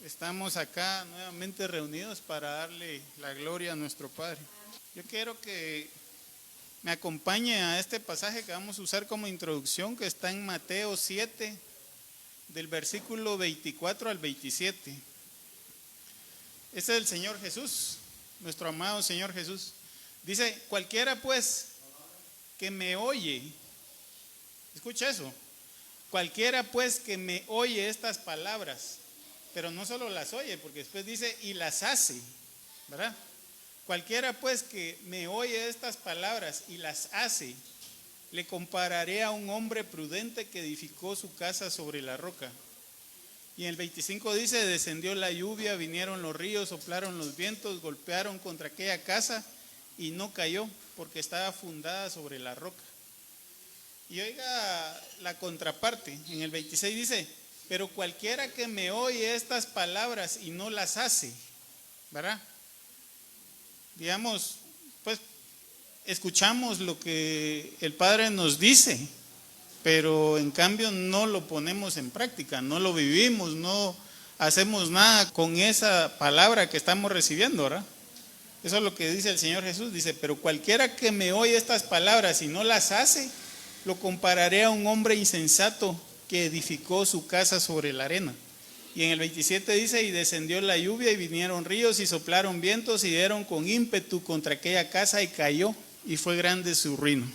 Estamos acá nuevamente reunidos para darle la gloria a nuestro Padre. Yo quiero que me acompañe a este pasaje que vamos a usar como introducción, que está en Mateo 7, del versículo 24 al 27. Este es el Señor Jesús, nuestro amado Señor Jesús. Dice: cualquiera pues que me oye, escucha eso, cualquiera pues que me oye estas palabras, pero no solo las oye, porque después dice y las hace, ¿verdad? Cualquiera pues que me oye estas palabras y las hace, le compararé a un hombre prudente que edificó su casa sobre la roca. Y en el 25 dice: descendió la lluvia, vinieron los ríos, soplaron los vientos, golpearon contra aquella casa y no cayó, porque estaba fundada sobre la roca. Y oiga la contraparte, en el 26 dice: pero cualquiera que me oye estas palabras y no las hace, ¿verdad? Digamos, pues escuchamos lo que el Padre nos dice, pero en cambio no lo ponemos en práctica, no lo vivimos, no hacemos nada con esa palabra que estamos recibiendo, ¿verdad? Eso es lo que dice el Señor Jesús, dice: pero cualquiera que me oye estas palabras y no las hace, lo compararé a un hombre insensato que edificó su casa sobre la arena. Y en el 27 dice: y descendió la lluvia y vinieron ríos y soplaron vientos y dieron con ímpetu contra aquella casa y cayó, y fue grande su ruina.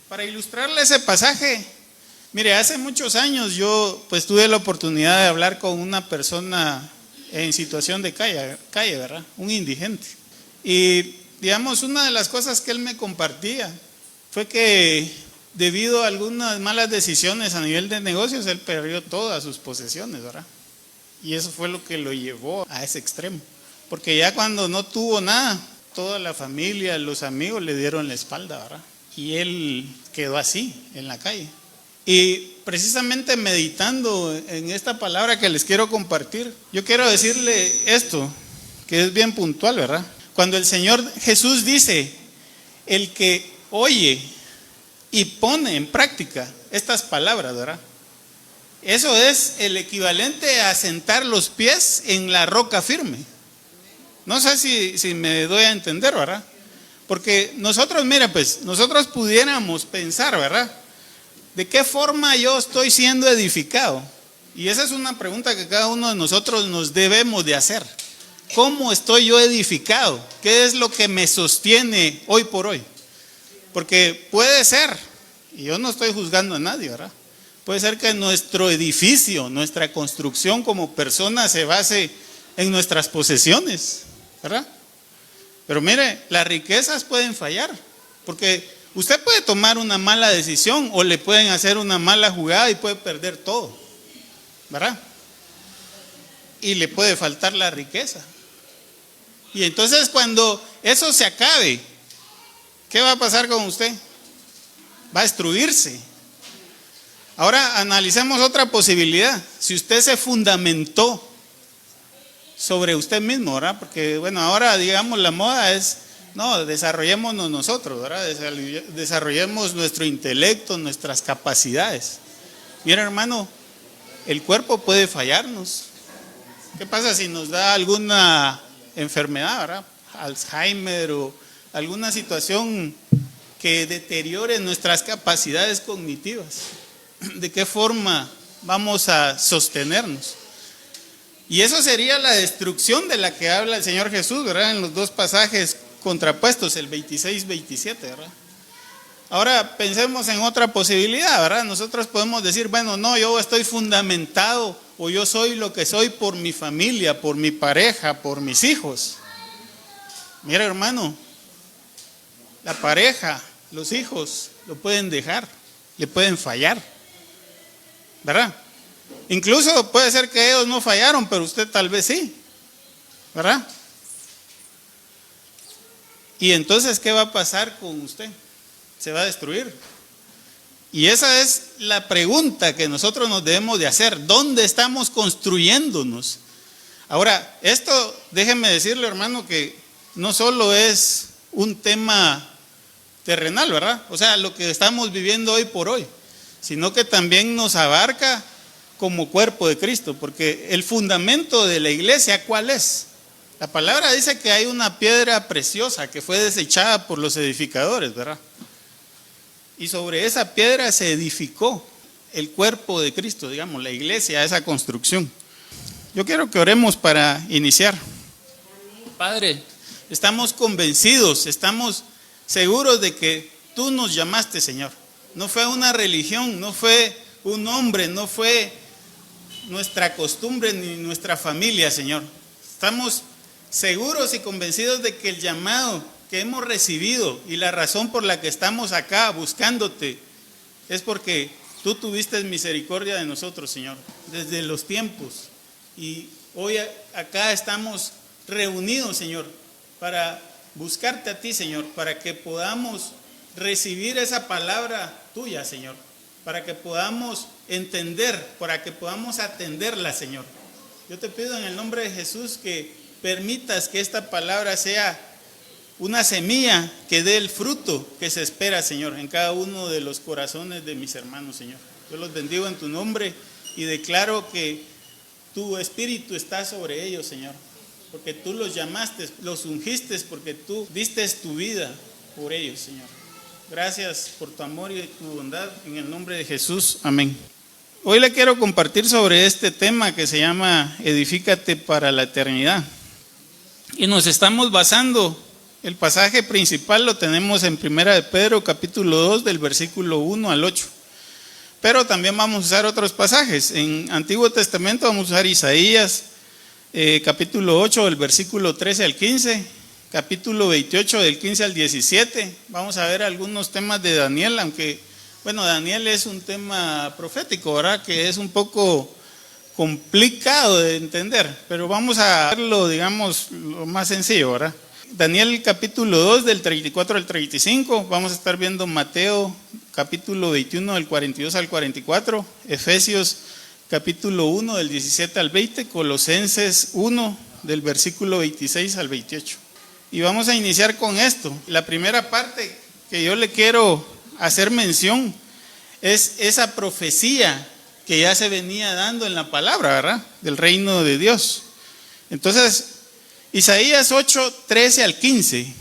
Para ilustrarle ese pasaje, mire, hace muchos años yo pues tuve la oportunidad de hablar con una persona en situación de calle, ¿verdad? Un indigente. Y digamos, una de las cosas que él me compartía fue que debido a algunas malas decisiones a nivel de negocios, él perdió todas sus posesiones, ¿verdad? Y eso fue lo que lo llevó a ese extremo. Porque ya cuando no tuvo nada, toda la familia, los amigos le dieron la espalda, ¿verdad? Y él quedó así, en la calle. Y precisamente meditando en esta palabra que les quiero compartir, yo quiero decirle esto, que es bien puntual, ¿verdad? Cuando el Señor Jesús dice: el que oye y pone en práctica estas palabras, ¿verdad? Eso es el equivalente a sentar los pies en la roca firme. No sé si me doy a entender, ¿verdad? Porque nosotros, mira, pues, nosotros pudiéramos pensar, ¿verdad? ¿De qué forma yo estoy siendo edificado? Y esa es una pregunta que cada uno de nosotros nos debemos de hacer. ¿Cómo estoy yo edificado? ¿Qué es lo que me sostiene hoy por hoy? Porque puede ser, y yo no estoy juzgando a nadie, ¿verdad? Puede ser que nuestro edificio, nuestra construcción como persona se base en nuestras posesiones, ¿verdad? Pero mire, las riquezas pueden fallar, porque usted puede tomar una mala decisión o le pueden hacer una mala jugada y puede perder todo, ¿verdad? Y le puede faltar la riqueza. Y entonces cuando eso se acabe, ¿qué va a pasar con usted? Va a destruirse. Ahora analicemos otra posibilidad. Si usted se fundamentó sobre usted mismo, ¿verdad? Porque bueno, ahora digamos la moda es: no, desarrollémonos nosotros, ¿verdad? Desarrollemos nuestro intelecto, nuestras capacidades. Mira, hermano, el cuerpo puede fallarnos. ¿Qué pasa si nos da alguna enfermedad, ¿verdad? Alzheimer o alguna situación que deteriore nuestras capacidades cognitivas. ¿De qué forma vamos a sostenernos? Y eso sería la destrucción de la que habla el Señor Jesús, ¿verdad? En los dos pasajes contrapuestos, el 26-27, ¿verdad? Ahora pensemos en otra posibilidad, ¿verdad? Nosotros podemos decir: bueno, no, yo estoy fundamentado o yo soy lo que soy por mi familia, por mi pareja, por mis hijos. Mira, hermano, la pareja, los hijos lo pueden dejar, le pueden fallar, ¿verdad? Incluso puede ser que ellos no fallaron, pero usted tal vez sí, ¿verdad? Y entonces, ¿qué va a pasar con usted? Se va a destruir. Y esa es la pregunta que nosotros nos debemos de hacer: ¿dónde estamos construyéndonos? Ahora, esto, déjeme decirle, hermano, que no solo es un tema terrenal, ¿verdad? O sea, lo que estamos viviendo hoy por hoy, sino que también nos abarca como cuerpo de Cristo, porque el fundamento de la iglesia, ¿cuál es? La palabra dice que hay una piedra preciosa que fue desechada por los edificadores, ¿verdad? Y sobre esa piedra se edificó el cuerpo de Cristo, digamos, la iglesia, esa construcción. Yo quiero que oremos para iniciar. Padre, estamos convencidos, estamos seguros de que tú nos llamaste, Señor. No fue una religión, no fue un hombre, no fue nuestra costumbre ni nuestra familia, Señor. Estamos seguros y convencidos de que el llamado que hemos recibido y la razón por la que estamos acá buscándote es porque tú tuviste misericordia de nosotros, Señor, desde los tiempos. Y hoy acá estamos reunidos, Señor, para buscarte a ti, Señor, para que podamos recibir esa palabra tuya, Señor, para que podamos entender, para que podamos atenderla, Señor. Yo te pido en el nombre de Jesús que permitas que esta palabra sea una semilla que dé el fruto que se espera, Señor, en cada uno de los corazones de mis hermanos, Señor. Yo los bendigo en tu nombre y declaro que tu espíritu está sobre ellos, Señor, porque tú los llamaste, los ungiste, porque tú diste tu vida por ellos, Señor. Gracias por tu amor y tu bondad, en el nombre de Jesús, amén. Hoy le quiero compartir sobre este tema que se llama Edifícate para la eternidad. Y nos estamos basando, el pasaje principal lo tenemos en 1 de Pedro capítulo 2 del versículo 1 al 8. Pero también vamos a usar otros pasajes. En Antiguo Testamento vamos a usar Isaías capítulo 8 del versículo 13 al 15, capítulo 28 del 15 al 17. Vamos a ver algunos temas de Daniel, aunque, bueno, Daniel es un tema profético, ¿verdad? Que es un poco complicado de entender, pero vamos a verlo, digamos, lo más sencillo, ¿verdad? Daniel capítulo 2 del 34 al 35, vamos a estar viendo Mateo capítulo 21 del 42 al 44, Efesios capítulo 1 del 17 al 20, Colosenses 1 del versículo 26 al 28. Y vamos a iniciar con esto. La primera parte que yo le quiero hacer mención es esa profecía que ya se venía dando en la palabra, ¿verdad? Del reino de Dios. Entonces, Isaías 8, 13 al 15.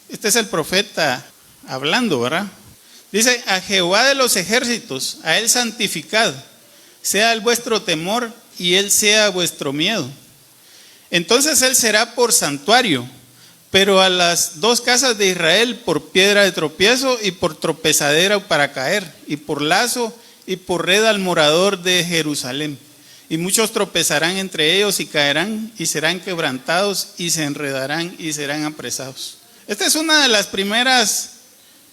Este es el profeta hablando, ¿verdad? Dice: a Jehová de los ejércitos, a él santificad, sea el vuestro temor y él sea vuestro miedo. Entonces él será por santuario, pero a las dos casas de Israel por piedra de tropiezo y por tropezadera para caer, y por lazo y por red al morador de Jerusalén. Y muchos tropezarán entre ellos y caerán y serán quebrantados y se enredarán y serán apresados. Esta es una de las primeras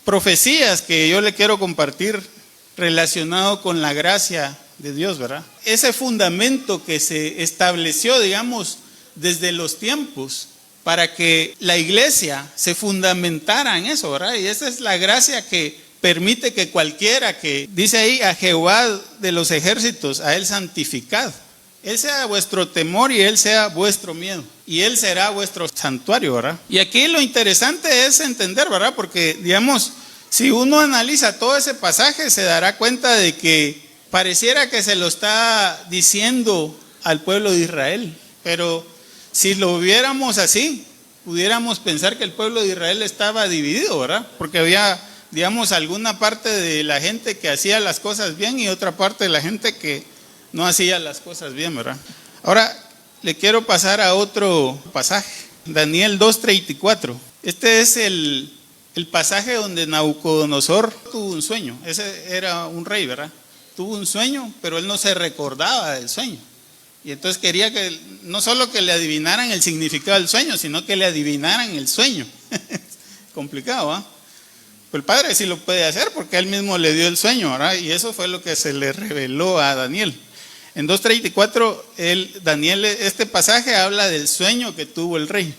profecías que yo le quiero compartir relacionado con la gracia de Dios, ¿verdad? Ese fundamento que se estableció, digamos, desde los tiempos para que la iglesia se fundamentara en eso, ¿verdad? Y esa es la gracia que permite que cualquiera que dice ahí: a Jehová de los ejércitos, a él santificad, él sea vuestro temor y él sea vuestro miedo, y él será vuestro santuario, ¿verdad? Y aquí lo interesante es entender, ¿verdad? Porque, digamos, si uno analiza todo ese pasaje, se dará cuenta de que pareciera que se lo está diciendo al pueblo de Israel, pero si lo viéramos así, pudiéramos pensar que el pueblo de Israel estaba dividido, ¿verdad? Porque había, digamos, alguna parte de la gente que hacía las cosas bien y otra parte de la gente que no hacía las cosas bien, ¿verdad? Ahora le quiero pasar a otro pasaje, Daniel 2:34. Este es el pasaje donde Nabucodonosor tuvo un sueño. Ese era un rey, ¿verdad? Tuvo un sueño, pero él no se recordaba del sueño. Y entonces quería que no solo que le adivinaran el significado del sueño, sino que le adivinaran el sueño. Complicado, ¿ah? Pues el Padre sí lo puede hacer porque él mismo le dio el sueño, ¿verdad? Y eso fue lo que se le reveló a Daniel. En 2:34, Daniel, este pasaje habla del sueño que tuvo el rey.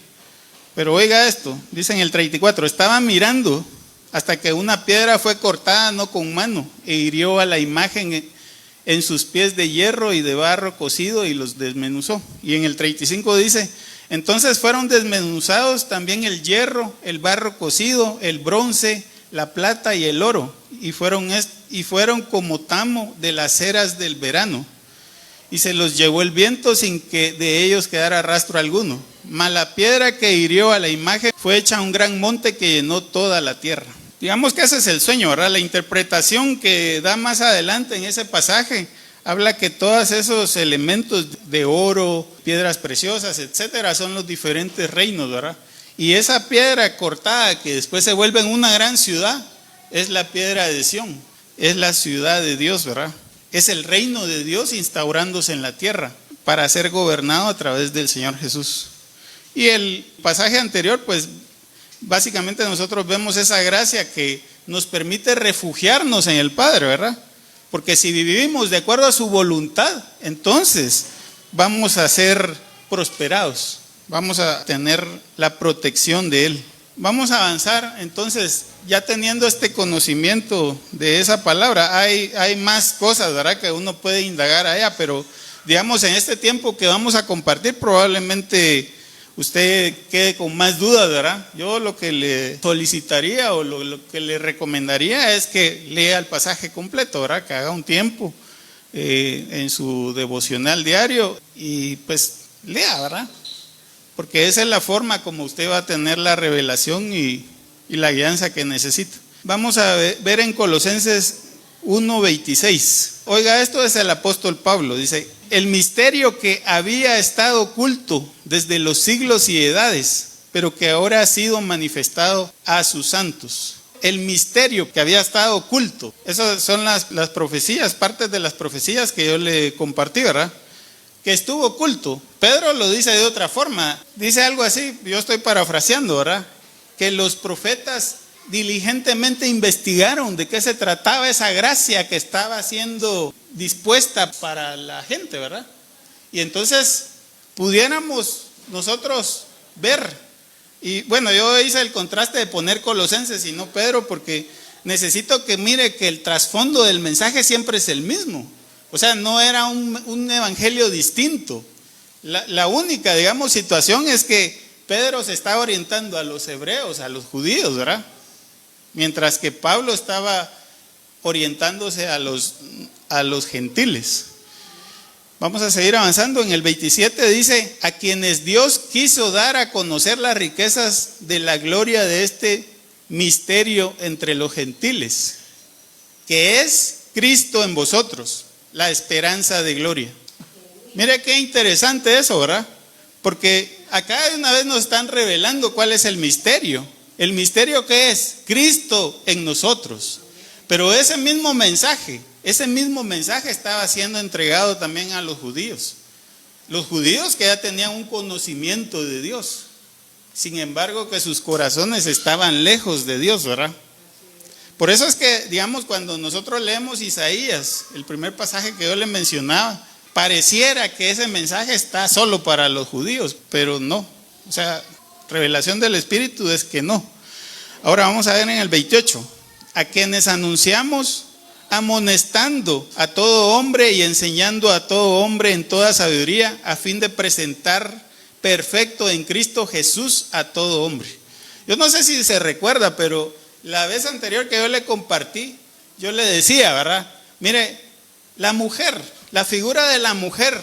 Pero oiga esto, dice en el 34: estaba mirando hasta que una piedra fue cortada no con mano e hirió a la imagen en sus pies de hierro y de barro cocido y los desmenuzó. Y en el 35 dice: entonces fueron desmenuzados también el hierro, el barro cocido, el bronce, la plata y el oro, y fueron como tamo de las eras del verano. y se los llevó el viento sin que de ellos quedara rastro alguno. Mas la piedra que hirió a la imagen fue hecha un gran monte que llenó toda la tierra. Digamos que ese es el sueño, ¿verdad? La interpretación que da más adelante en ese pasaje habla que todos esos elementos de oro, piedras preciosas, etcétera, son los diferentes reinos, ¿verdad? Y esa piedra cortada que después se vuelve en una gran ciudad es la piedra de Sión, es la ciudad de Dios, ¿verdad? Es el reino de Dios instaurándose en la tierra para ser gobernado a través del Señor Jesús. Y el pasaje anterior, pues básicamente nosotros vemos esa gracia que nos permite refugiarnos en el Padre, ¿verdad? Porque si vivimos de acuerdo a su voluntad, entonces vamos a ser prosperados, vamos a tener la protección de Él. Vamos a avanzar, entonces, ya teniendo este conocimiento de esa palabra, hay más cosas, ¿verdad?, que uno puede indagar allá, pero digamos, en este tiempo que vamos a compartir, probablemente usted quede con más dudas, ¿verdad? Yo lo que le solicitaría o lo que le recomendaría es que lea el pasaje completo, ¿verdad? Que haga un tiempo en su devocional diario y pues lea, ¿verdad? Porque esa es la forma como usted va a tener la revelación y la guianza que necesita. Vamos a ver en Colosenses 1:26. Oiga, esto es el apóstol Pablo, dice: el misterio que había estado oculto desde los siglos y edades, pero que ahora ha sido manifestado a sus santos. El misterio que había estado oculto. Esas son las profecías, partes de las profecías que yo le compartí, ¿verdad? Que estuvo oculto. Pedro lo dice de otra forma. Dice algo así, yo estoy parafraseando, ¿verdad? Que los profetas diligentemente investigaron de qué se trataba esa gracia que estaba siendo dispuesta para la gente, ¿verdad? Y entonces pudiéramos nosotros ver, y bueno, yo hice el contraste de poner Colosenses y no Pedro, porque necesito que mire que el trasfondo del mensaje siempre es el mismo. O sea, no era un evangelio distinto. La única, digamos, situación es que Pedro se estaba orientando a los hebreos, a los judíos, ¿verdad? Mientras que Pablo estaba orientándose a los gentiles. Vamos a seguir avanzando. En el 27 dice: a quienes Dios quiso dar a conocer las riquezas de la gloria de este misterio entre los gentiles, que es Cristo en vosotros, la esperanza de gloria. Mire qué interesante eso, ¿verdad? Porque acá de una vez nos están revelando cuál es el misterio. ¿El misterio qué es? Cristo en nosotros. Pero ese mismo mensaje estaba siendo entregado también a los judíos. Los judíos que ya tenían un conocimiento de Dios. Sin embargo, que sus corazones estaban lejos de Dios, ¿verdad? Por eso es que, digamos, cuando nosotros leemos Isaías, el primer pasaje que yo le mencionaba, pareciera que ese mensaje está solo para los judíos, pero no. O sea, revelación del Espíritu es que no. Ahora vamos a ver en el 28. A quienes anunciamos, amonestando a todo hombre y enseñando a todo hombre en toda sabiduría, a fin de presentar perfecto en Cristo Jesús a todo hombre. Yo no sé si se recuerda, pero la vez anterior que yo le compartí, yo le decía, ¿verdad? Mire, la mujer, la figura de la mujer,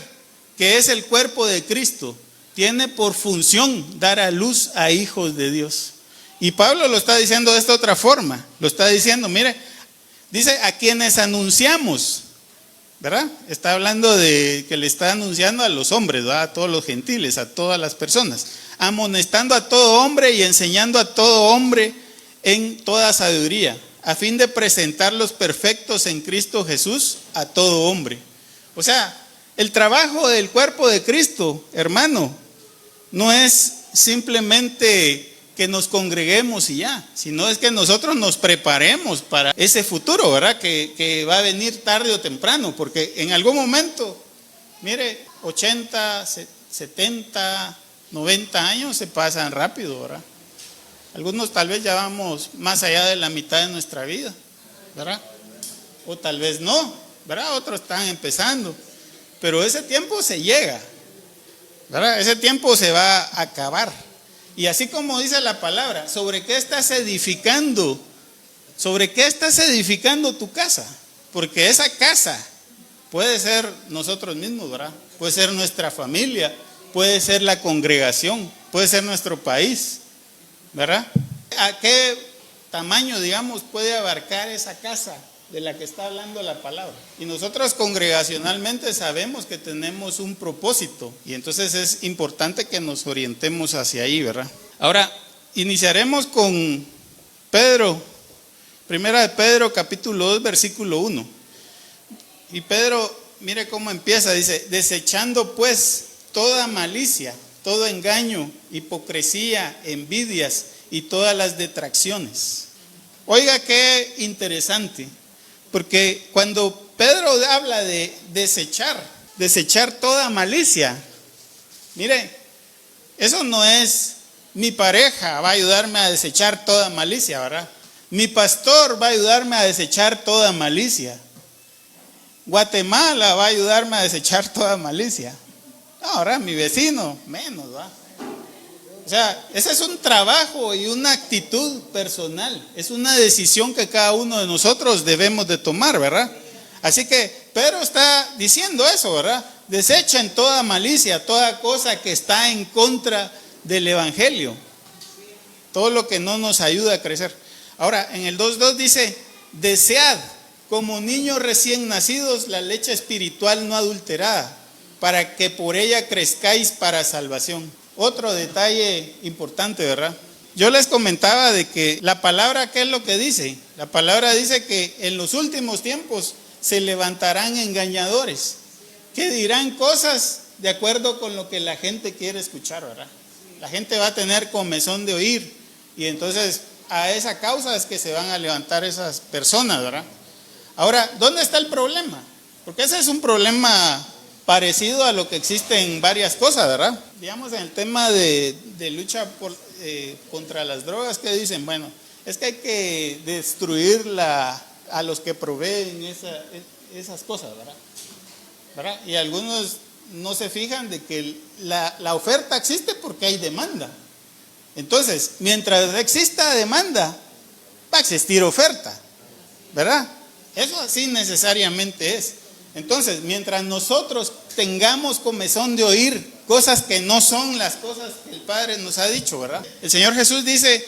que es el cuerpo de Cristo, tiene por función dar a luz a hijos de Dios. Y Pablo lo está diciendo de esta otra forma. Lo está diciendo, mire, dice a quienes anunciamos, ¿verdad? Está hablando de que le está anunciando a los hombres, ¿verdad? A todos los gentiles, a todas las personas. Amonestando a todo hombre y enseñando a todo hombre en toda sabiduría, a fin de presentarlos perfectos en Cristo Jesús a todo hombre. O sea, el trabajo del cuerpo de Cristo, hermano, no es simplemente que nos congreguemos y ya, sino es que nosotros nos preparemos para ese futuro, ¿verdad? Que va a venir tarde o temprano, porque en algún momento, mire, 80, 70, 90 años se pasan rápido, ¿verdad? Algunos tal vez ya vamos más allá de la mitad de nuestra vida, ¿verdad? O tal vez no, ¿verdad? Otros están empezando, pero ese tiempo se llega, ¿verdad? Ese tiempo se va a acabar. Y así como dice la palabra, ¿sobre qué estás edificando? ¿Sobre qué estás edificando tu casa? Porque esa casa, Puede ser nosotros mismos, ¿verdad? Puede ser nuestra familia, puede ser la congregación, puede ser nuestro país, ¿verdad? ¿A qué tamaño, digamos, puede abarcar esa casa de la que está hablando la palabra? Y nosotros congregacionalmente sabemos que tenemos un propósito y entonces es importante que nos orientemos hacia ahí, ¿verdad? Ahora, iniciaremos con Pedro, primera de Pedro, capítulo 2, versículo 1. Y Pedro, mire cómo empieza, dice: desechando pues toda malicia, todo engaño, hipocresía, envidias y todas las detracciones. Oiga qué interesante, porque cuando Pedro habla de desechar toda malicia, mire, eso no es mi pareja va a ayudarme a desechar toda malicia, ¿verdad? Mi pastor va a ayudarme a desechar toda malicia. Guatemala va a ayudarme a desechar toda malicia. No, ahora mi vecino, menos, ¿va? O sea, ese es un trabajo y una actitud personal. Es una decisión que cada uno de nosotros debemos de tomar, ¿verdad? Así que Pedro está diciendo eso, ¿verdad? Desechen toda malicia, toda cosa que está en contra del evangelio. Todo lo que no nos ayuda a crecer. Ahora, en el 2.2 dice: desead como niños recién nacidos la leche espiritual no adulterada, para que por ella crezcáis para salvación. Otro detalle importante, ¿verdad? Yo les comentaba de que la palabra, ¿qué es lo que dice? La palabra dice que en los últimos tiempos se levantarán engañadores, que dirán cosas de acuerdo con lo que la gente quiere escuchar, ¿verdad? La gente va a tener comezón de oír, y entonces a esa causa es que se van a levantar esas personas, ¿verdad? Ahora, ¿dónde está el problema? Porque ese es un problema parecido a lo que existe en varias cosas, ¿verdad? Digamos, en el tema de lucha contra las drogas, ¿qué dicen? Bueno, es que hay que destruir a los que proveen esas cosas, ¿verdad? Y algunos no se fijan de que la oferta existe porque hay demanda. Entonces, mientras exista demanda, va a existir oferta, ¿verdad? Eso así necesariamente es. Entonces, mientras nosotros tengamos comezón de oír cosas que no son las cosas que el Padre nos ha dicho, ¿verdad? El Señor Jesús dice: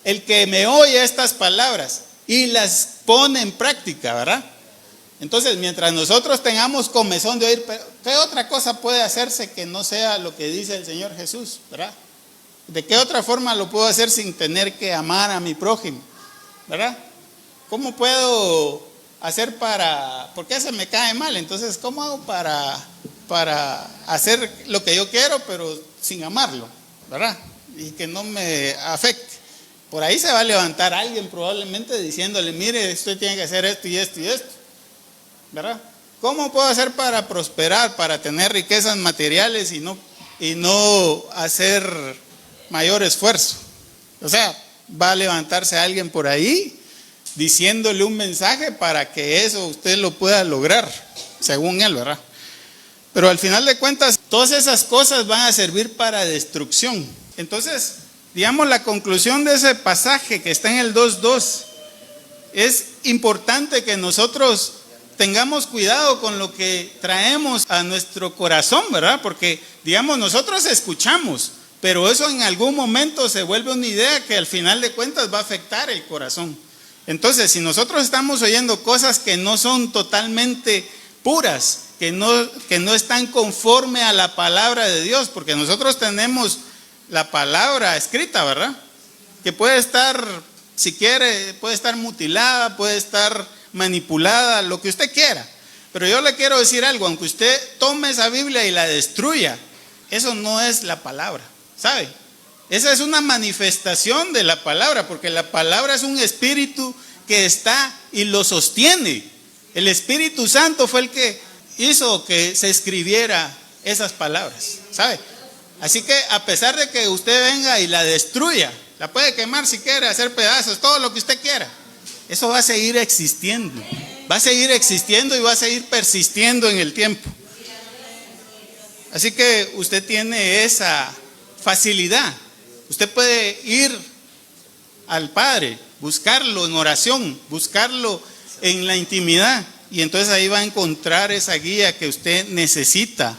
el que me oye estas palabras y las pone en práctica, ¿verdad? Entonces, mientras nosotros tengamos comezón de oír, ¿qué otra cosa puede hacerse que no sea lo que dice el Señor Jesús, ¿verdad? ¿De qué otra forma lo puedo hacer sin tener que amar a mi prójimo, ¿verdad? ¿Cómo puedo hacer porque se me cae mal? Entonces, ¿cómo hago para hacer lo que yo quiero, pero sin amarlo, ¿verdad? Y que no me afecte. Por ahí se va a levantar alguien probablemente diciéndole: mire, usted tiene que hacer esto y esto y esto, ¿verdad? ¿Cómo puedo hacer para prosperar, para tener riquezas materiales y no hacer mayor esfuerzo? O sea, va a levantarse alguien por ahí diciéndole un mensaje para que eso usted lo pueda lograr, según él, ¿verdad? Pero al final de cuentas, todas esas cosas van a servir para destrucción. Entonces, digamos, la conclusión de ese pasaje que está en el 2.2, es importante que nosotros tengamos cuidado con lo que traemos a nuestro corazón, ¿verdad? Porque, digamos, nosotros escuchamos, pero eso en algún momento se vuelve una idea que al final de cuentas va a afectar el corazón. Entonces, si nosotros estamos oyendo cosas que no son totalmente puras, que no están conforme a la palabra de Dios, porque nosotros tenemos la palabra escrita, ¿verdad? Que puede estar, si quiere, puede estar mutilada, puede estar manipulada, lo que usted quiera. Pero yo le quiero decir algo: aunque usted tome esa Biblia y la destruya, eso no es la palabra, ¿sabe? Esa es una manifestación de la palabra, porque la palabra es un espíritu que está y lo sostiene. El Espíritu Santo fue el que hizo que se escribiera esas palabras, ¿sabe? Así que a pesar de que usted venga y la destruya, la puede quemar si quiere, hacer pedazos, todo lo que usted quiera, eso va a seguir existiendo, va a seguir existiendo y va a seguir persistiendo en el tiempo. Así que usted tiene esa facilidad. Usted puede ir al Padre, buscarlo en oración, buscarlo en la intimidad Y entonces ahí va a encontrar esa guía que usted necesita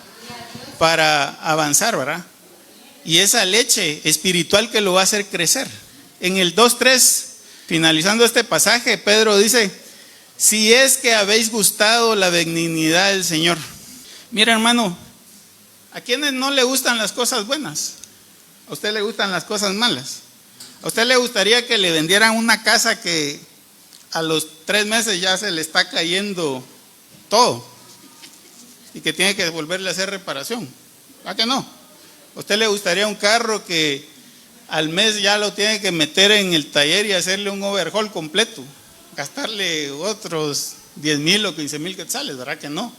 para avanzar, ¿verdad? Y esa leche espiritual que lo va a hacer crecer. En el 2:3, finalizando este pasaje, Pedro dice: si es que habéis gustado la benignidad del Señor. Mira, hermano, ¿a quiénes no le gustan las cosas buenas? ¿A usted le gustan las cosas malas? ¿A usted le gustaría que le vendieran una casa que a los 3 meses ya se le está cayendo todo y que tiene que volverle a hacer reparación? ¿A que no? ¿A usted le gustaría un carro que al mes ya lo tiene que meter en el taller y hacerle un overhaul completo? Gastarle otros 10,000 o 15,000 quetzales, ¿verdad que no?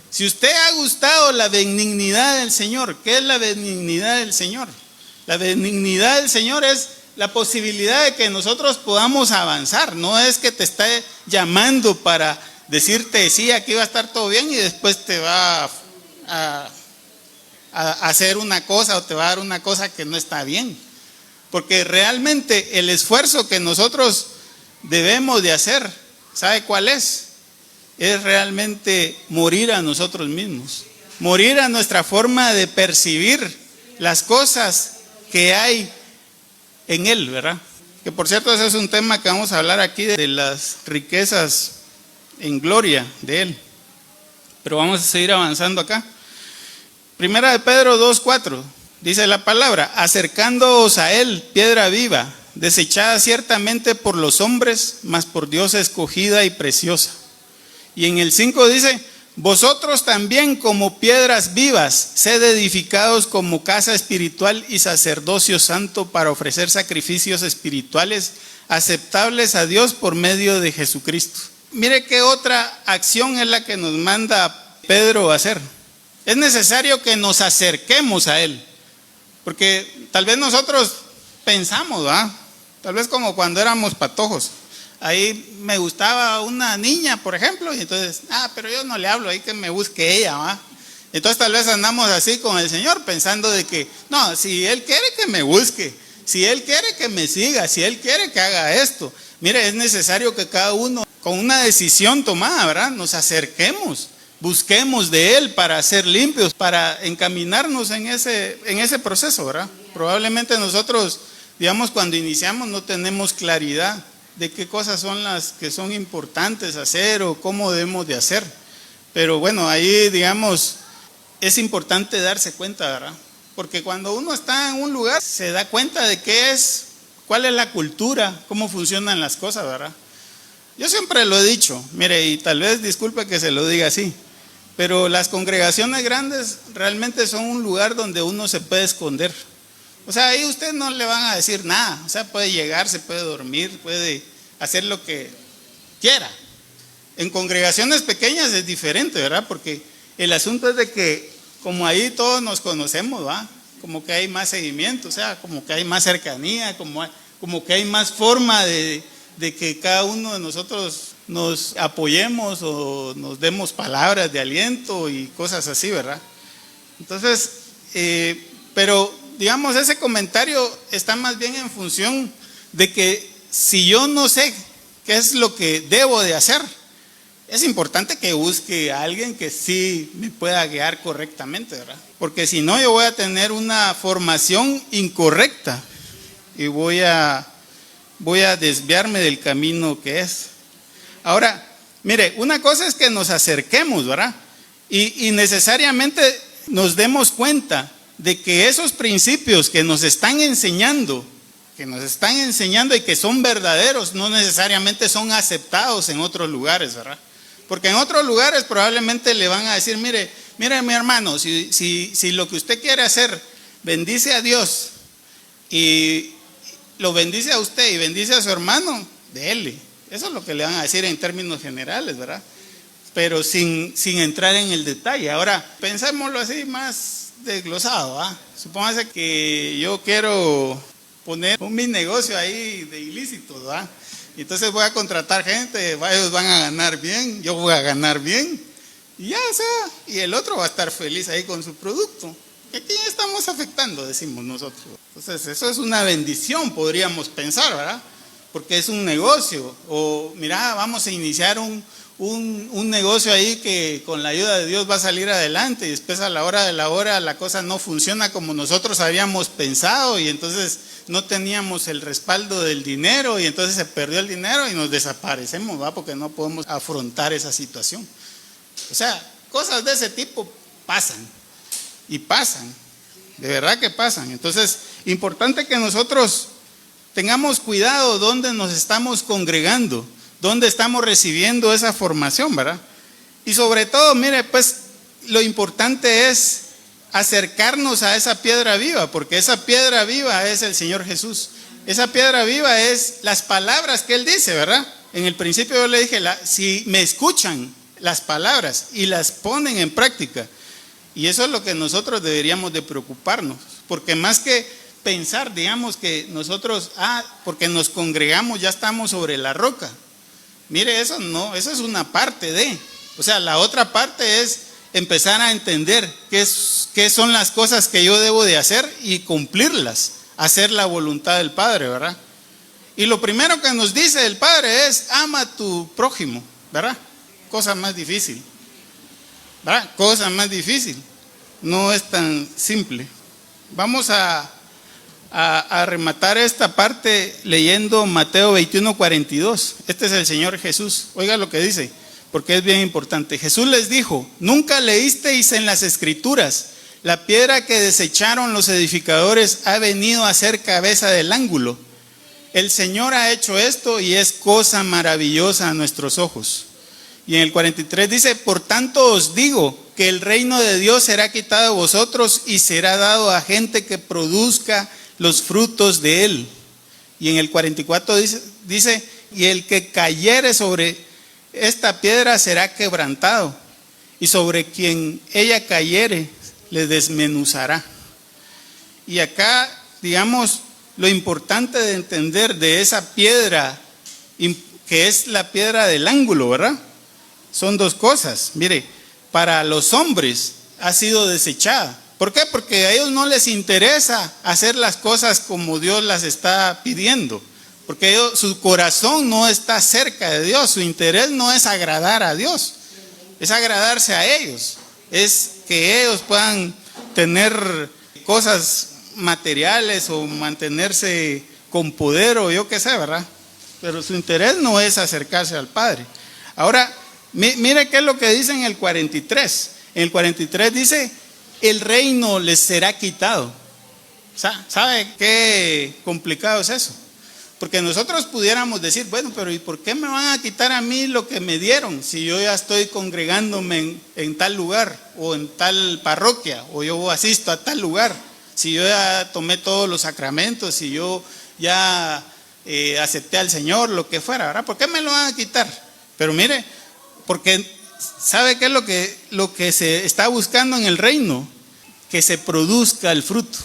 Si usted ha gustado la benignidad del Señor, ¿qué es la benignidad del Señor? La benignidad del Señor es la posibilidad de que nosotros podamos avanzar. No es que te esté llamando para decirte, sí, aquí va a estar todo bien, y después te va a hacer una cosa o te va a dar una cosa que no está bien. Porque realmente el esfuerzo que nosotros debemos de hacer, ¿sabe cuál es? Es realmente morir a nosotros mismos, morir a nuestra forma de percibir las cosas que hay en Él, ¿verdad? Que por cierto, ese es un tema que vamos a hablar aquí, de las riquezas en gloria de Él. Pero vamos a seguir avanzando acá. Primera de Pedro 2:4, dice la palabra: acercándoos a Él, piedra viva, desechada ciertamente por los hombres, mas por Dios escogida y preciosa. Y en el 5 dice: vosotros también, como piedras vivas, sed edificados como casa espiritual y sacerdocio santo, para ofrecer sacrificios espirituales aceptables a Dios por medio de Jesucristo. Mire qué otra acción es la que nos manda Pedro a hacer. Es necesario que nos acerquemos a Él, porque tal vez nosotros pensamos, ¿verdad? Tal vez como cuando éramos patojos. Ahí me gustaba una niña, por ejemplo, y entonces, pero yo no le hablo, ahí que me busque ella, ¿va? Entonces tal vez andamos así con el Señor, pensando de que, no, si Él quiere que me busque, si Él quiere que me siga, si Él quiere que haga esto. Mire, es necesario que cada uno, con una decisión tomada, ¿verdad?, nos acerquemos, busquemos de Él para ser limpios, para encaminarnos en ese proceso, ¿verdad? Probablemente nosotros, digamos, cuando iniciamos no tenemos claridad de qué cosas son las que son importantes hacer o cómo debemos de hacer. Pero bueno, ahí, digamos, es importante darse cuenta, ¿verdad? Porque cuando uno está en un lugar, se da cuenta de qué es, cuál es la cultura, cómo funcionan las cosas, ¿verdad? Yo siempre lo he dicho, mire, y tal vez disculpe que se lo diga así, pero las congregaciones grandes realmente son un lugar donde uno se puede esconder. O sea, ahí usted no le van a decir nada. O sea, puede llegar, se puede dormir, puede hacer lo que quiera. En congregaciones pequeñas es diferente, ¿verdad? Porque el asunto es de que como ahí todos nos conocemos, ¿va? Como que hay más seguimiento, o sea, como que hay más cercanía, como que hay más forma de que cada uno de nosotros nos apoyemos o nos demos palabras de aliento y cosas así, ¿verdad? Entonces, pero digamos, ese comentario está más bien en función de que si yo no sé qué es lo que debo de hacer, es importante que busque a alguien que sí me pueda guiar correctamente, ¿verdad? Porque si no, yo voy a tener una formación incorrecta y voy a desviarme del camino que es. Ahora, mire, una cosa es que nos acerquemos, ¿verdad? Y necesariamente nos demos cuenta de que esos principios que nos están enseñando y que son verdaderos, no necesariamente son aceptados en otros lugares, ¿verdad? Porque en otros lugares probablemente le van a decir, mire mi hermano, si lo que usted quiere hacer bendice a Dios y lo bendice a usted y bendice a su hermano, déle. Eso es lo que le van a decir en términos generales, ¿verdad? Pero sin entrar en el detalle. Ahora, pensémoslo así más desglosado, ¿ah? Supóngase que yo quiero poner mi negocio ahí de ilícito, ¿verdad? Entonces voy a contratar gente, ellos van a ganar bien, yo voy a ganar bien, y ya, o sea, y el otro va a estar feliz ahí con su producto. ¿A quién estamos afectando? Decimos nosotros. Entonces, eso es una bendición, podríamos pensar, ¿verdad? Porque es un negocio. O, mira, vamos a iniciar un un negocio ahí que con la ayuda de Dios va a salir adelante y después a la hora de la hora la cosa no funciona como nosotros habíamos pensado y entonces no teníamos el respaldo del dinero y entonces se perdió el dinero y nos desaparecemos, ¿va? Porque no podemos afrontar esa situación. O sea, cosas de ese tipo pasan y pasan, de verdad que pasan. Entonces, importante que nosotros tengamos cuidado dónde nos estamos congregando, dónde estamos recibiendo esa formación, ¿verdad? Y sobre todo, mire, pues lo importante es acercarnos a esa piedra viva, porque esa piedra viva es el Señor Jesús. Esa piedra viva es las palabras que Él dice, ¿verdad? En el principio yo le dije, si me escuchan las palabras y las ponen en práctica, y eso es lo que nosotros deberíamos de preocuparnos, porque más que pensar, digamos que nosotros, porque nos congregamos ya estamos sobre la roca. Mire, eso no, eso es una parte de, o sea, la otra parte es empezar a entender qué son las cosas que yo debo de hacer y cumplirlas, hacer la voluntad del Padre, ¿verdad? Y lo primero que nos dice el Padre es, ama a tu prójimo, ¿verdad? Cosa más difícil, ¿verdad? Cosa más difícil, no es tan simple. Vamos a rematar esta parte leyendo Mateo 21:42. Este es el Señor Jesús. Oiga lo que dice, porque es bien importante. Jesús les dijo, ¿nunca leísteis en las Escrituras? La piedra que desecharon los edificadores ha venido a ser cabeza del ángulo. El Señor ha hecho esto y es cosa maravillosa a nuestros ojos. Y en el 43 dice, por tanto os digo que el reino de Dios será quitado de vosotros y será dado a gente que produzca los frutos de él. Y en el 44 dice, y el que cayere sobre esta piedra será quebrantado, y sobre quien ella cayere le desmenuzará. Y acá, digamos, lo importante de entender de esa piedra, que es la piedra del ángulo, ¿verdad? Son dos cosas. Mire, para los hombres ha sido desechada. ¿Por qué? Porque a ellos no les interesa hacer las cosas como Dios las está pidiendo. Porque su corazón no está cerca de Dios. Su interés no es agradar a Dios. Es agradarse a ellos. Es que ellos puedan tener cosas materiales o mantenerse con poder o yo qué sé, ¿verdad? Pero su interés no es acercarse al Padre. Ahora, mire qué es lo que dice en el 43. En el 43 dice, el reino les será quitado. ¿Sabe qué complicado es eso? Porque nosotros pudiéramos decir, bueno, pero ¿y por qué me van a quitar a mí lo que me dieron? Si yo ya estoy congregándome en tal lugar o en tal parroquia, o yo asisto a tal lugar, si yo ya tomé todos los sacramentos, si yo ya acepté al Señor, lo que fuera, ¿verdad? ¿Por qué me lo van a quitar? Pero mire, porque ¿sabe qué es lo que se está buscando en el reino? Que se produzca el fruto.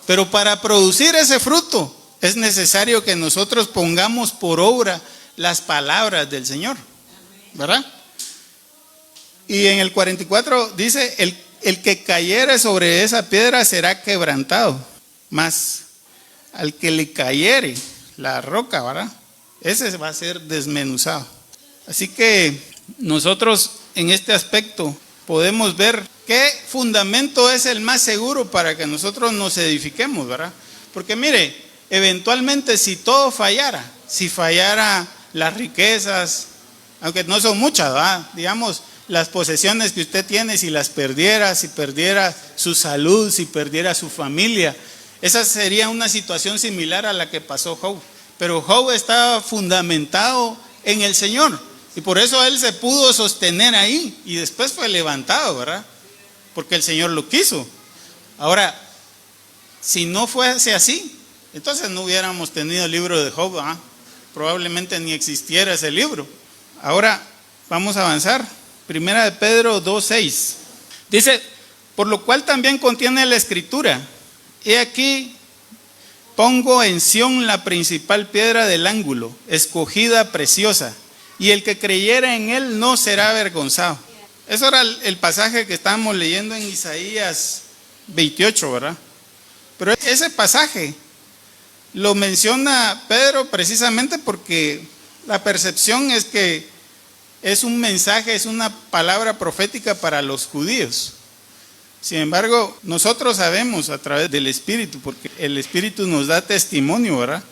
Pero para producir ese fruto es necesario que nosotros pongamos por obra las palabras del Señor, ¿verdad? Y en el 44 dice, el que cayere sobre esa piedra será quebrantado, mas al que le cayere la roca, ¿verdad? Ese va a ser desmenuzado. Así que nosotros en este aspecto podemos ver qué fundamento es el más seguro para que nosotros nos edifiquemos, ¿verdad? Porque mire, eventualmente si todo fallara, si fallara las riquezas, aunque no son muchas, ¿verdad? Digamos, las posesiones que usted tiene, si las perdiera, si perdiera su salud, si perdiera su familia, esa sería una situación similar a la que pasó Job. Pero Job estaba fundamentado en el Señor y por eso él se pudo sostener ahí y después fue levantado, ¿verdad? Porque el Señor lo quiso. Ahora, si no fuese así, entonces no hubiéramos tenido el libro de Job, ¿ah? Probablemente ni existiera ese libro. Ahora vamos a avanzar. Primera de Pedro 2:6. Dice, por lo cual también contiene la Escritura. He aquí, pongo en Sión la principal piedra del ángulo, escogida, preciosa, y el que creyera en él no será avergonzado. Eso era el pasaje que estábamos leyendo en Isaías 28, ¿verdad? Pero ese pasaje lo menciona Pedro precisamente porque la percepción es que es un mensaje, es una palabra profética para los judíos. Sin embargo, nosotros sabemos a través del Espíritu, porque el Espíritu nos da testimonio, ¿verdad?,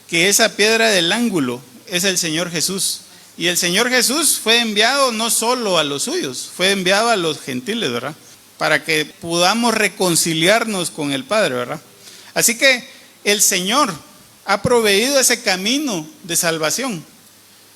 que esa piedra del ángulo es el Señor Jesús. Y el Señor Jesús fue enviado no solo a los suyos, fue enviado a los gentiles, ¿verdad?, para que podamos reconciliarnos con el Padre, ¿verdad? Así que el Señor ha proveído ese camino de salvación,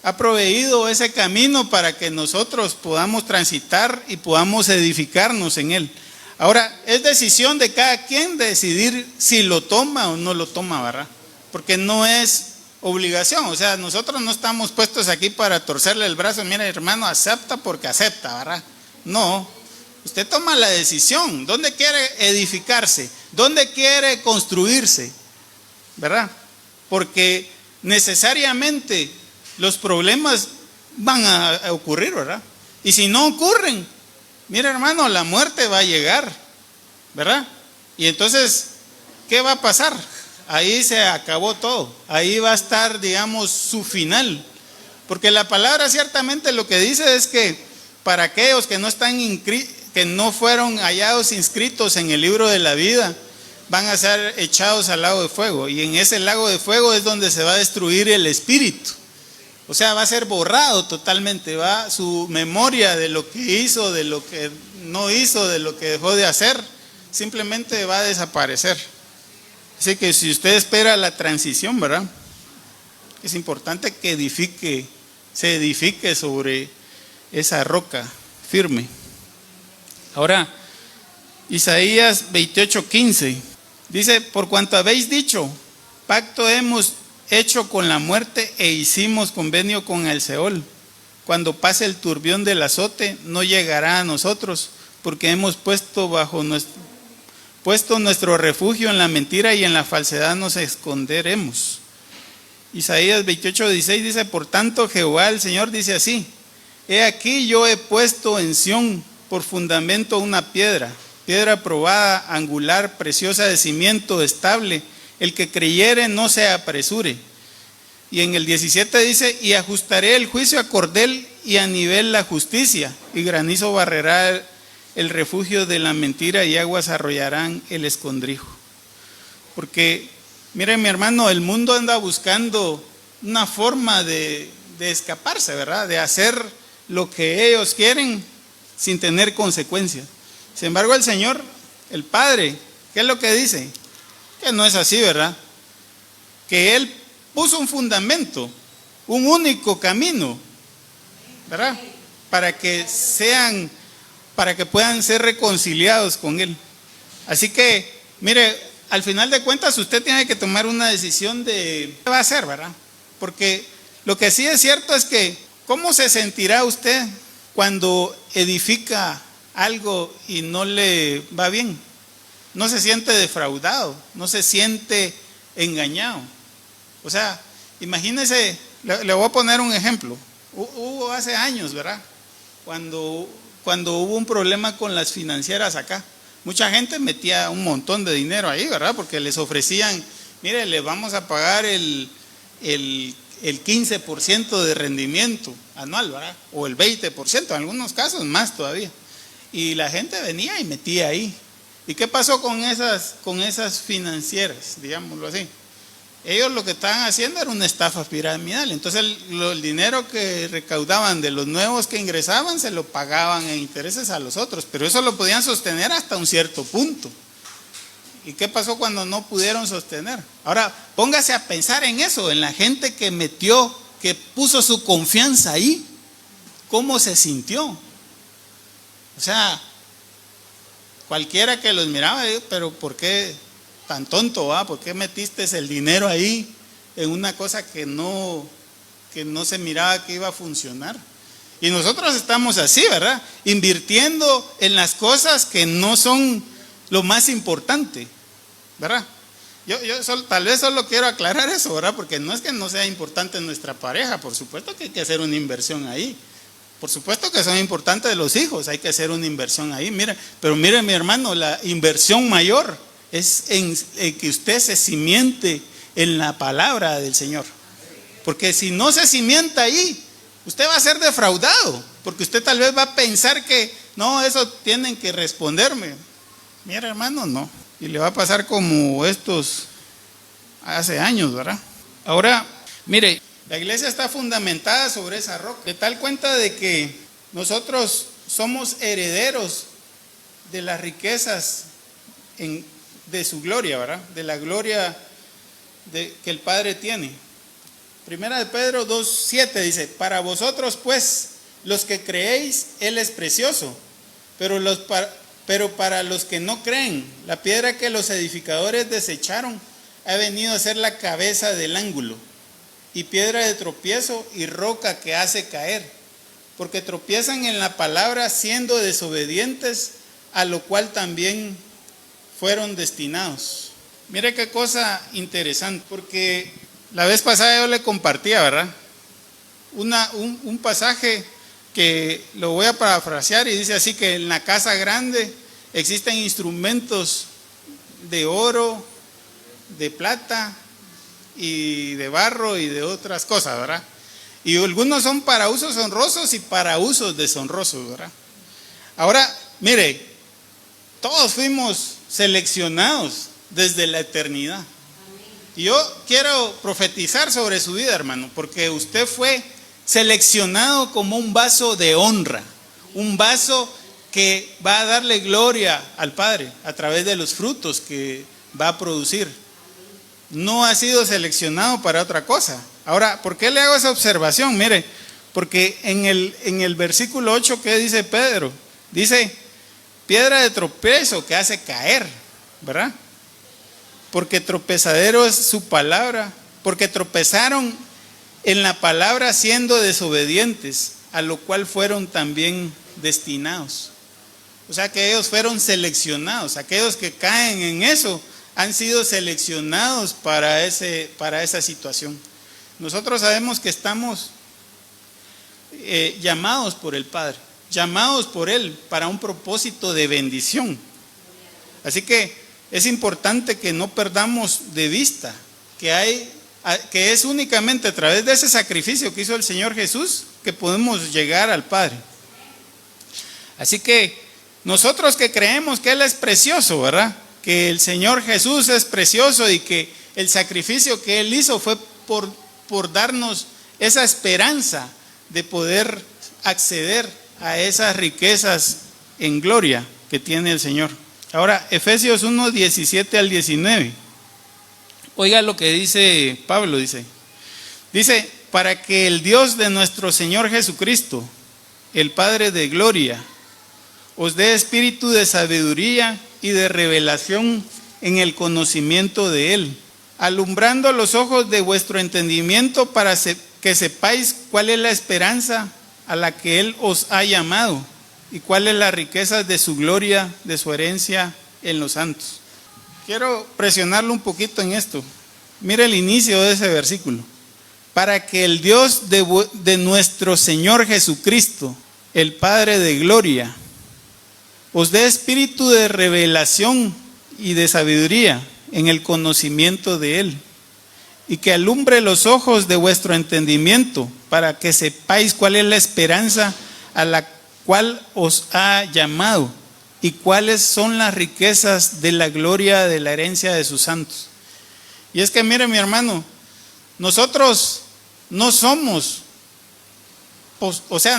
ha proveído ese camino para que nosotros podamos transitar y podamos edificarnos en Él. Ahora, es decisión de cada quien decidir si lo toma o no lo toma, ¿verdad? Porque no es obligación, o sea, nosotros no estamos puestos aquí para torcerle el brazo, mira hermano, acepta porque acepta, ¿verdad? No, usted toma la decisión, ¿dónde quiere edificarse? ¿Dónde quiere construirse? ¿Verdad? Porque necesariamente los problemas van a ocurrir, ¿verdad? Y si no ocurren, mira hermano, la muerte va a llegar, ¿verdad? Y entonces, ¿qué va a pasar? Ahí se acabó todo, ahí va a estar, digamos, su final. Porque la palabra ciertamente lo que dice es que para aquellos que no fueron hallados inscritos en el libro de la vida, van a ser echados al lago de fuego. Y en ese lago de fuego es donde se va a destruir el espíritu. O sea, va a ser borrado totalmente, va su memoria de lo que hizo, de lo que no hizo, de lo que dejó de hacer, simplemente va a desaparecer. Así que si usted espera la transición, ¿verdad?, es importante que se edifique sobre esa roca firme. Ahora, Isaías 28:15 dice: por cuanto habéis dicho, pacto hemos hecho con la muerte e hicimos convenio con el Seol. Cuando pase el turbión del azote, no llegará a nosotros, porque hemos puesto nuestro refugio en la mentira y en la falsedad nos esconderemos. Isaías 28:16 dice: por tanto Jehová el Señor dice así: he aquí yo he puesto en Sión por fundamento una piedra probada, angular, preciosa de cimiento estable. El que creyere no se apresure. Y en el 17 dice: y ajustaré el juicio a cordel y a nivel la justicia, y granizo barrerá el refugio de la mentira y aguas arrollarán el escondrijo. Porque, miren mi hermano, el mundo anda buscando una forma de escaparse, ¿verdad?, de hacer lo que ellos quieren sin tener consecuencias. Sin embargo, el Señor, el Padre, ¿qué es lo que dice? Que no es así, ¿verdad? Que Él puso un fundamento, un único camino, ¿verdad?, para que puedan ser reconciliados con Él. Así que, mire, al final de cuentas usted tiene que tomar una decisión de qué va a hacer, ¿verdad? Porque lo que sí es cierto es que, ¿cómo se sentirá usted cuando edifica algo y no le va bien? No se siente defraudado, no se siente engañado. O sea, imagínese, le voy a poner un ejemplo. Hubo hace años, ¿verdad?, cuando hubo un problema con las financieras acá, mucha gente metía un montón de dinero ahí, ¿verdad?, porque les ofrecían: mire, le vamos a pagar el 15% de rendimiento anual, ¿verdad?, o el 20%, en algunos casos más todavía. Y la gente venía y metía ahí. ¿Y qué pasó con esas financieras, digámoslo así? Ellos lo que estaban haciendo era una estafa piramidal. Entonces el dinero que recaudaban de los nuevos que ingresaban se lo pagaban en intereses a los otros, pero eso lo podían sostener hasta un cierto punto. ¿Y qué pasó cuando no pudieron sostener? Ahora, póngase a pensar en eso, en la gente que puso su confianza ahí. ¿Cómo se sintió? O sea, cualquiera que los miraba, pero ¿por qué tan tonto, va? ¿Por qué metiste el dinero ahí en una cosa que no se miraba que iba a funcionar? Y nosotros estamos así, ¿verdad?, invirtiendo en las cosas que no son lo más importante, ¿verdad? Yo tal vez solo quiero aclarar eso, ¿verdad?, porque no es que no sea importante nuestra pareja, por supuesto que hay que hacer una inversión ahí. Por supuesto que son importantes los hijos, hay que hacer una inversión ahí. Pero mire mi hermano, la inversión mayor es en que usted se cimiente en la palabra del Señor. Porque si no se cimienta ahí, usted va a ser defraudado, porque usted tal vez va a pensar que, no, eso tienen que responderme. Mira, hermano, no. Y le va a pasar como estos hace años, ¿verdad? Ahora, mire, la iglesia está fundamentada sobre esa roca, de tal cuenta de que nosotros somos herederos de las riquezas de su gloria, ¿verdad? De la gloria que el Padre tiene. Primera de Pedro 2:7 dice: para vosotros pues, los que creéis, Él es precioso, pero para los que no creen, la piedra que los edificadores desecharon ha venido a ser la cabeza del ángulo, y piedra de tropiezo y roca que hace caer, porque tropiezan en la palabra siendo desobedientes, a lo cual también fueron destinados. Mire qué cosa interesante, porque la vez pasada yo le compartía, ¿verdad? Un pasaje que lo voy a parafrasear y dice así: que en la casa grande existen instrumentos de oro, de plata y de barro y de otras cosas, ¿verdad? Y algunos son para usos honrosos y para usos deshonrosos, ¿verdad? Ahora, mire, todos fuimos seleccionados desde la eternidad. Y yo quiero profetizar sobre su vida, hermano, porque usted fue seleccionado como un vaso de honra, un vaso que va a darle gloria al Padre a través de los frutos que va a producir. No ha sido seleccionado para otra cosa. Ahora, ¿por qué le hago esa observación? Mire, porque en el versículo 8, ¿qué dice Pedro? Dice: piedra de tropiezo que hace caer, ¿verdad? Porque tropezadero es su palabra, porque tropezaron en la palabra siendo desobedientes, a lo cual fueron también destinados. O sea que ellos fueron seleccionados, aquellos que caen en eso han sido seleccionados para esa situación. Nosotros sabemos que estamos llamados por el Padre, llamados por Él para un propósito de bendición. Así que es importante que no perdamos de vista que es únicamente a través de ese sacrificio que hizo el Señor Jesús que podemos llegar al Padre. Así que nosotros que creemos que Él es precioso, ¿verdad? Que el Señor Jesús es precioso y que el sacrificio que Él hizo fue por darnos esa esperanza de poder acceder a esas riquezas en gloria que tiene el Señor. Ahora, Efesios 1, 17 al 19. Oiga lo que dice Pablo, dice, para que el Dios de nuestro Señor Jesucristo, el Padre de gloria, os dé espíritu de sabiduría y de revelación en el conocimiento de Él, alumbrando los ojos de vuestro entendimiento para que sepáis cuál es la esperanza a la que Él os ha llamado y cuál es la riqueza de su gloria, de su herencia en los santos. Quiero presionarlo un poquito en esto. Mire el inicio de ese versículo. Para que el Dios de nuestro Señor Jesucristo, el Padre de gloria, os dé espíritu de revelación y de sabiduría en el conocimiento de Él, y que alumbre los ojos de vuestro entendimiento para que sepáis cuál es la esperanza a la cual os ha llamado y cuáles son las riquezas de la gloria de la herencia de sus santos. Y es que mire, mi hermano, nosotros no somos,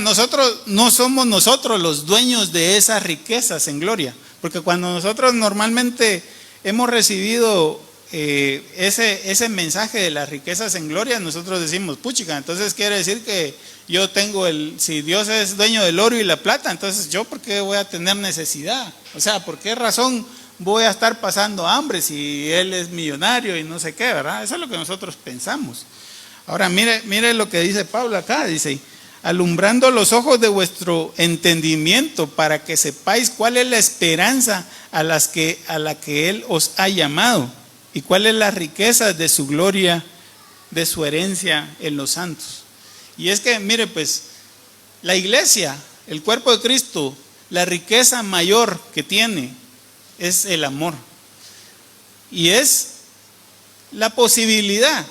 nosotros no somos nosotros los dueños de esas riquezas en gloria, porque cuando nosotros normalmente hemos recibido ese mensaje de las riquezas en gloria, nosotros decimos, puchica, entonces quiere decir que yo tengo si Dios es dueño del oro y la plata, entonces yo ¿por qué voy a tener necesidad? O sea, ¿por qué razón voy a estar pasando hambre si Él es millonario y no sé qué, ¿verdad? Eso es lo que nosotros pensamos. Ahora mire lo que dice Pablo acá, dice, alumbrando los ojos de vuestro entendimiento para que sepáis cuál es la esperanza a la que Él os ha llamado y cuál es la riqueza de su gloria, de su herencia en los santos. Y es que, mire, pues, la iglesia, el cuerpo de Cristo, la riqueza mayor que tiene es el amor. Y es la posibilidad.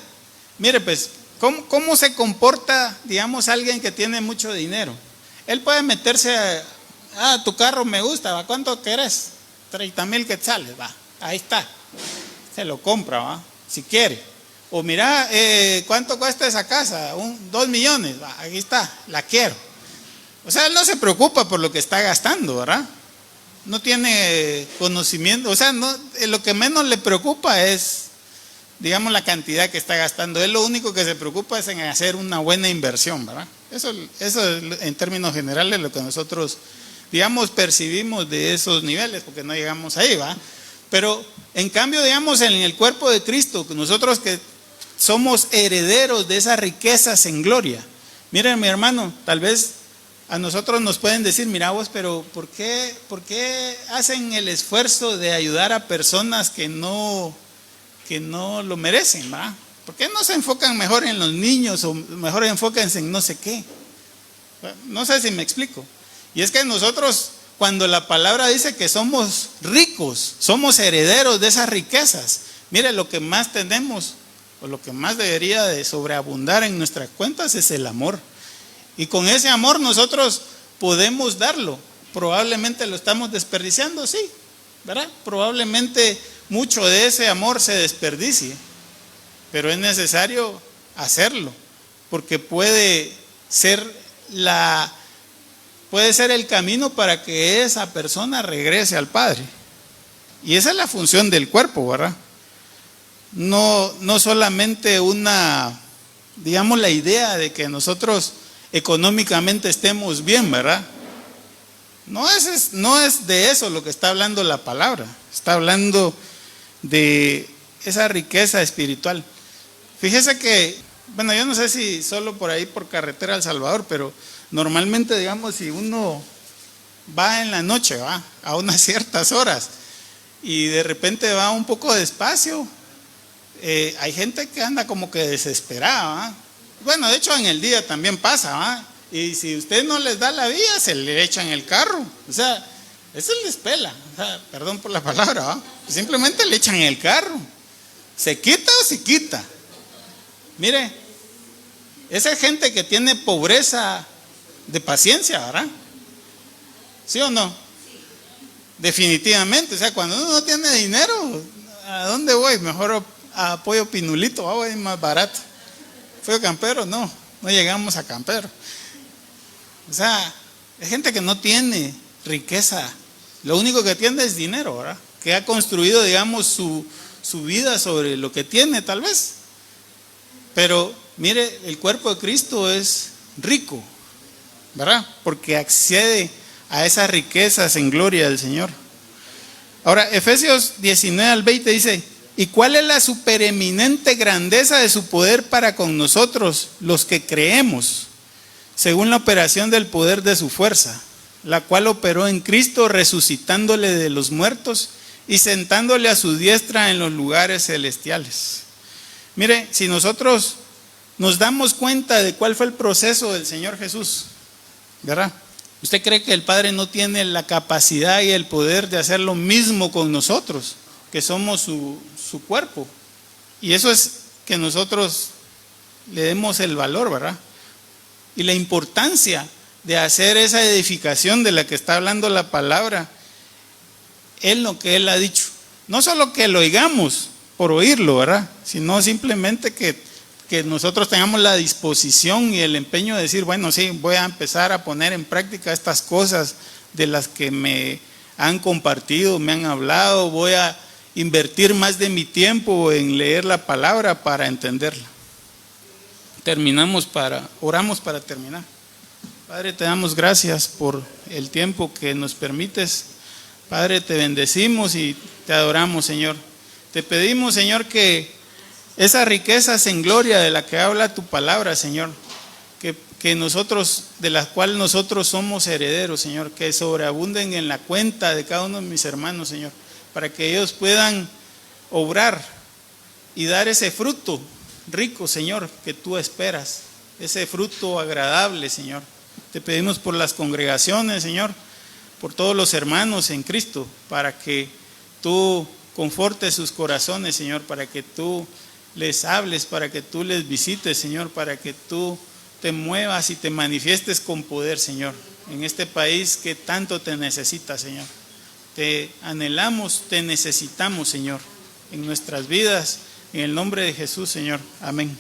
Mire, pues, ¿Cómo se comporta, digamos, alguien que tiene mucho dinero? Él puede meterse tu carro me gusta, ¿va? ¿Cuánto querés? 30,000 quetzales, va, ahí está. Se lo compra, ¿va? Si quiere. O mira, ¿cuánto cuesta esa casa? 2 millones, va, aquí está, la quiero. O sea, él no se preocupa por lo que está gastando, ¿verdad? No tiene conocimiento, o sea, lo que menos le preocupa es, digamos, la cantidad que está gastando. Él lo único que se preocupa es en hacer una buena inversión, ¿verdad? Eso es en términos generales lo que nosotros, digamos, percibimos de esos niveles, porque no llegamos ahí, ¿va? Pero en cambio, digamos, en el cuerpo de Cristo, nosotros que somos herederos de esas riquezas en gloria. Miren, mi hermano, tal vez a nosotros nos pueden decir, mira vos, pero ¿por qué hacen el esfuerzo de ayudar a personas que no lo merecen, ¿va? ¿Por qué no se enfocan mejor en los niños o mejor enfóquense en no sé qué? No sé si me explico. Y es que nosotros, cuando la palabra dice que somos ricos, somos herederos de esas riquezas, mire, lo que más tenemos o lo que más debería de sobreabundar en nuestras cuentas es el amor. Y con ese amor nosotros podemos darlo. Probablemente lo estamos desperdiciando, sí, ¿verdad? Probablemente mucho de ese amor se desperdicie, pero es necesario hacerlo, porque puede ser el camino para que esa persona regrese al Padre. Y esa es la función del cuerpo, ¿verdad? No solamente digamos, la idea de que nosotros económicamente estemos bien, ¿verdad? No es de eso lo que está hablando la palabra. Está hablando de esa riqueza espiritual. Fíjese que, bueno, yo no sé si solo por ahí por carretera a El Salvador, pero normalmente, digamos, si uno va en la noche, va a unas ciertas horas y de repente va un poco despacio, hay gente que anda como que desesperada, ¿va? Bueno, de hecho en el día también pasa, ¿va? Y si usted no les da la vía, se le echan el carro. O sea, eso les pela. O sea, perdón por la palabra, ¿va? Simplemente le echan el carro. ¿Se quita o se quita? Mire, esa gente que tiene pobreza de paciencia, ¿verdad? ¿Sí o no? Definitivamente. O sea, cuando uno no tiene dinero, ¿a dónde voy? Mejor a Pollo Pinulito, voy más barato. ¿Fui a Campero? No llegamos a Campero. O sea, hay gente que no tiene riqueza, lo único que tiene es dinero, ¿verdad? Que ha construido, digamos, su vida sobre lo que tiene, tal vez. Pero mire, el cuerpo de Cristo es rico, ¿verdad? Porque accede a esas riquezas en gloria del Señor. Ahora, Efesios 19 al 20 dice: ¿y cuál es la supereminente grandeza de su poder para con nosotros, los que creemos, según la operación del poder de su fuerza, la cual operó en Cristo, resucitándole de los muertos y sentándole a su diestra en los lugares celestiales? Mire, si nosotros nos damos cuenta de cuál fue el proceso del Señor Jesús, ¿verdad? ¿Usted cree que el Padre no tiene la capacidad y el poder de hacer lo mismo con nosotros, que somos su cuerpo? Y eso es que nosotros le demos el valor, ¿verdad? Y la importancia de hacer esa edificación de la que está hablando la palabra es lo que Él ha dicho. No solo que lo oigamos por oírlo, ¿verdad? Sino simplemente que nosotros tengamos la disposición y el empeño de decir, bueno, sí, voy a empezar a poner en práctica estas cosas de las que me han compartido, me han hablado, voy a invertir más de mi tiempo en leer la palabra para entenderla. Oramos para terminar. Padre, te damos gracias por el tiempo que nos permites. Padre, te bendecimos y te adoramos, Señor. Te pedimos, Señor, que esas riquezas en gloria de la que habla tu palabra, Señor, que nosotros, de las cuales nosotros somos herederos, Señor, que sobreabunden en la cuenta de cada uno de mis hermanos, Señor, para que ellos puedan obrar y dar ese fruto rico, Señor, que tú esperas, ese fruto agradable, Señor. Te pedimos por las congregaciones, Señor, por todos los hermanos en Cristo, para que tú confortes sus corazones, Señor, para que tú les hables, para que tú les visites, Señor, para que tú te muevas y te manifiestes con poder, Señor, en este país que tanto te necesita, Señor. Te anhelamos, te necesitamos, Señor, en nuestras vidas, en el nombre de Jesús, Señor. Amén.